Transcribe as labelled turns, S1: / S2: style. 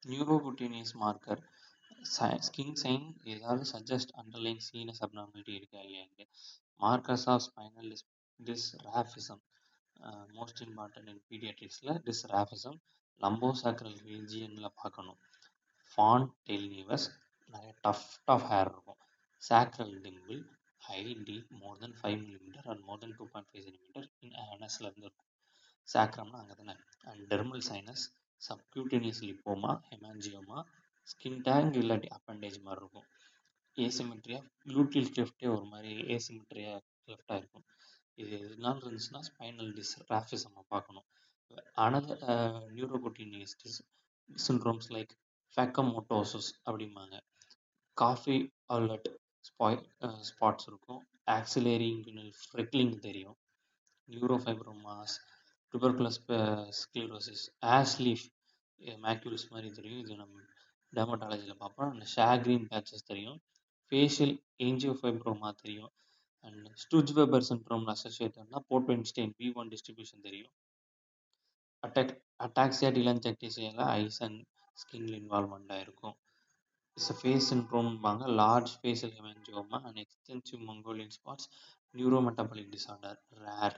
S1: நியூரோகுட்டீனியஸ் marker skin sign ஏதாவது suggest underlying sinus abnormality இருக்கா இல்லையான்ட்டு. Markers of spinal dysraphism most important in பீடியாட்ரிக்ஸில் dysraphism lumbosacral ரீஜியனில் பார்க்கணும். ஃபான் டெயில் நீவஸ் நிறைய டஃப் ஹேர் இருக்கும். Sacral dimple high deep more than 5 mm and more than 2.5 cm in ஆனஸ்ல இருந்து இருக்கும். சாக்ரம்னா அங்கே தானே. And dermal sinus subcutaneous lipoma haemangioma skin tag இல்லாட்டி அப்பண்டேஜ் மாதிரி இருக்கும். ஏசிமெட்ரியா க்ளூட்டியல் கிளிஃப்டே ஒரு மாதிரி ஏசிமெட்ரியா கிளிஃப்டாக இருக்கும். இது எதனால இருந்துச்சுன்னா ஸ்பைனல் டிஸ்ராஃபிசம் பார்க்கணும். அனதர் நியூரோகுட்டீனியஸ் syndromes லைக் ஃபேக்கமோட்டோசிஸ் அப்படிம்பாங்க. காஃபி அலர்ட் ஸ்பாட்ஸ் இருக்கும். ஆக்சிலரி இன்குனல் ஃப்ரெக்லிங் தெரியும். நியூரோஃபைப்ரோமாஸ் டுபர்குலஸ் ஸ்க்ளீரோசிஸ் ஆஷ்லீஃப் மேக்யூல்ஸ் மாதிரி தெரியும். இது நம்ம டெர்மட்டாலஜியில் பார்ப்போம். அந்த ஷாக்ரீன் பேச்சஸ் தெரியும். ஃபேஷியல் ஏஞ்சியோஃபைப்ரோமா தெரியும். அண்ட் ஸ்டுட்ஜ் வெபர் சிண்ட்ரோம் அசோசியேட்டட்னா போர்ட்வென்ஸ்டைன் B1 டிஸ்ட்ரிபியூஷன் தெரியும். அட்டாக்சியா டிலன்ஜெக்டிசியால ஐஸ் அண்ட் ஸ்கின்ல இன்வால்மெண்ட்டாக இருக்கும். இட்ஸ் ஃபேஸ் சிண்ட்ரோம்பாங்க. Large facial haemangioma and extensive Mongolian spots neurometabolic disorder rare.